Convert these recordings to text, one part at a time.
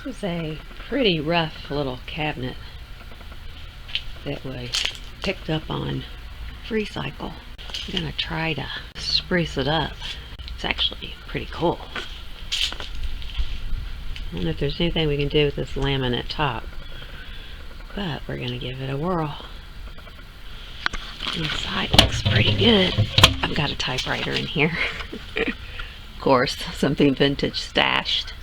This is a pretty rough little cabinet that we picked up on freecycle. I'm gonna try to spruce it up. It's actually pretty cool. I don't know if there's anything we can do with this laminate top, but we're gonna give it a whirl. Inside looks pretty good. I've got a typewriter in here. Of course, something vintage stashed.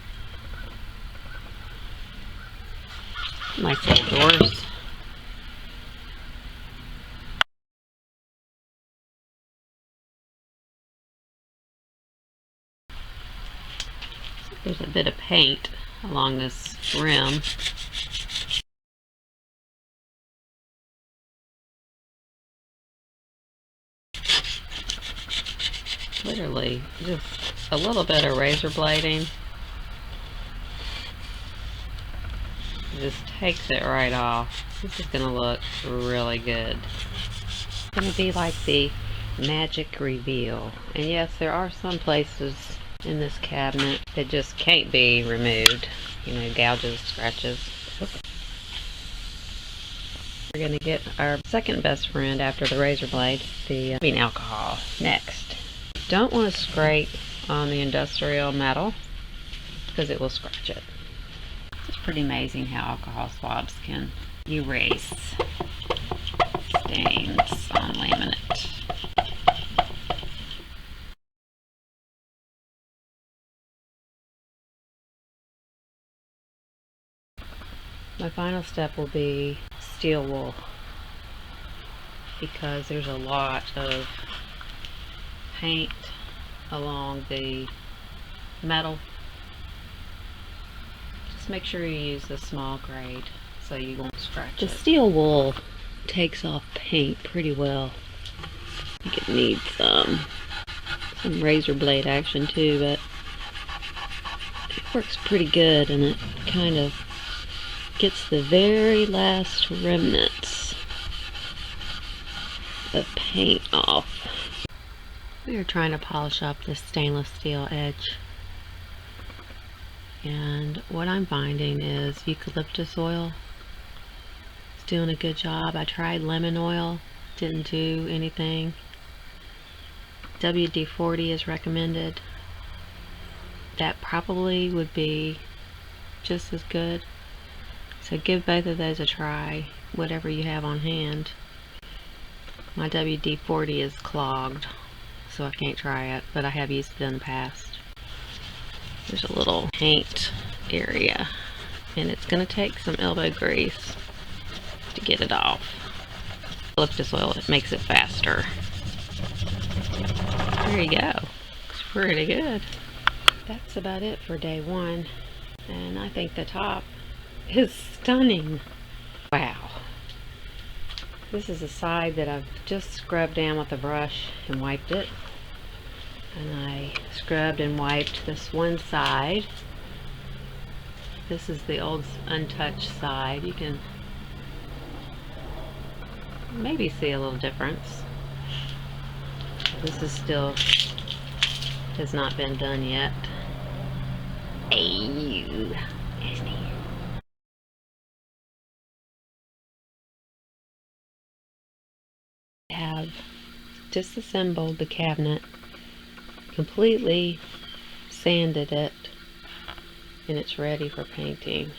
Nice little doors. There's a bit of paint along this rim. Literally just a little bit of razor blading. Just takes it right off. This is going to look really good. It's going to be like the magic reveal. And yes, there are some places in this cabinet that just can't be removed. You know, gouges, scratches. We're going to get our second best friend after the razor blade, the rubbing alcohol, next. Don't want to scrape on the industrial metal because it will scratch it. It's pretty amazing how alcohol swabs can erase stains on laminate. My final step will be steel wool because there's a lot of paint along the metal. Just make sure you use the small grade so you won't scratch it. The steel wool takes off paint pretty well. I think it needs some razor blade action too, but it works pretty good, and it kind of gets the very last remnants of paint off. We are trying to polish up this stainless steel edge, and what I'm finding is eucalyptus oil is doing a good job. I tried lemon oil, didn't do anything. WD-40 is recommended. That probably would be just as good. So give both of those a try, whatever you have on hand. My WD-40 is clogged, so I can't try it, but I have used it in the past. There's a little paint area, and it's going to take some elbow grease to get it off. Eucalyptus oil, it makes it faster. There you go. Looks pretty good. That's about it for day one, and I think the top is stunning. Wow. This is a side that I've just scrubbed down with a brush and wiped it. And I scrubbed and wiped this one side. This is the old untouched side. You can maybe see a little difference. This is still has not been done yet. Ew. Nasty. Have disassembled the cabinet, completely sanded it, and it's ready for painting.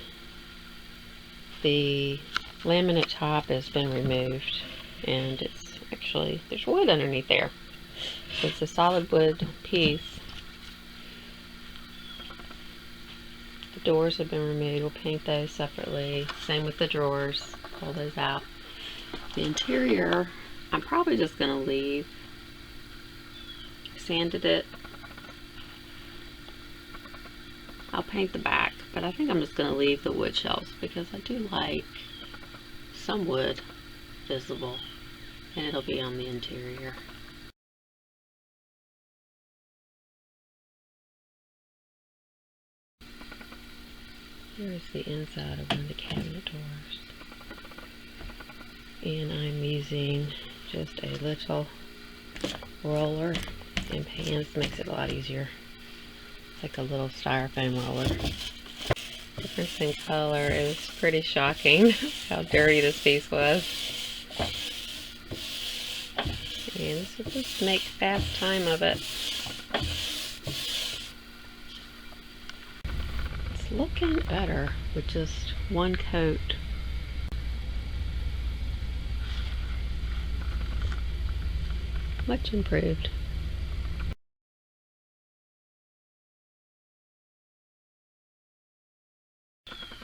The laminate top has been removed, and it's actually, there's wood underneath there. It's a solid wood piece. The doors have been removed. We'll paint those separately. Same with the drawers. Pull those out. The interior, I'm probably just going to leave. Sanded it. I'll paint the back, but I think I'm just going to leave the wood shelves because I do like some wood visible, and it'll be on the interior. Here's the inside of one of the cabinet doors, and I'm using just a little roller and pans. Makes it a lot easier. It's like a little styrofoam roller. To difference in color is pretty shocking. How dirty this piece was. And this will just make fast time of it. It's looking better with just one coat. Much improved.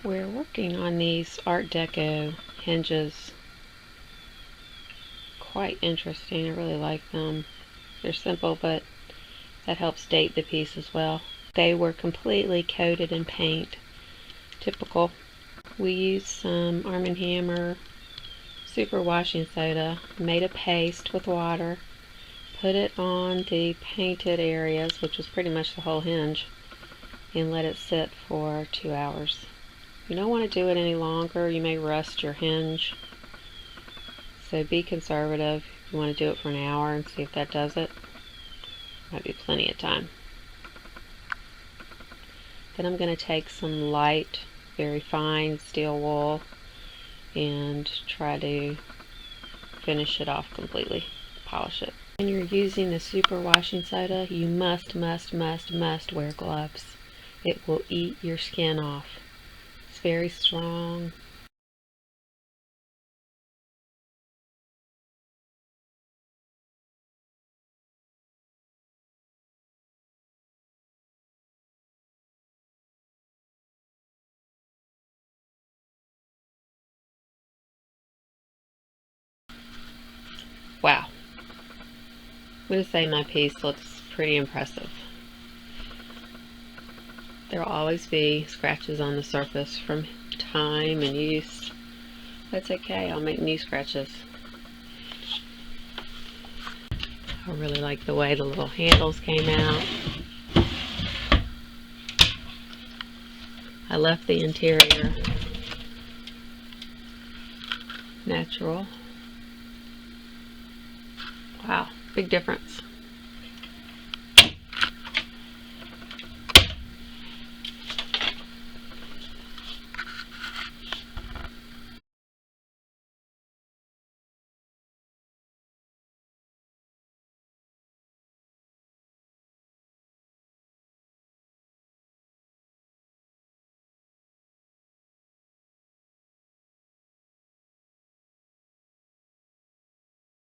We're working on these Art Deco hinges. Quite interesting. I really like them. They're simple, but that helps date the piece as well. They were completely coated in paint. Typical. We used some Arm & Hammer super washing soda, made a paste with water, put it on the painted areas, which was pretty much the whole hinge, and let it sit for 2 hours. You don't want to do it any longer. You may rust your hinge. So be conservative. You want to do it for an hour and see if that does it. Might be plenty of time. Then I'm going to take some light, very fine steel wool and try to finish it off completely. Polish it. When you're using the super washing soda, you must wear gloves. It will eat your skin off. It's very strong. Wow. I'm going to say my piece looks pretty impressive. There will always be scratches on the surface from time and use. That's okay, I'll make new scratches. I really like the way the little handles came out. I left the interior natural. Wow, big difference.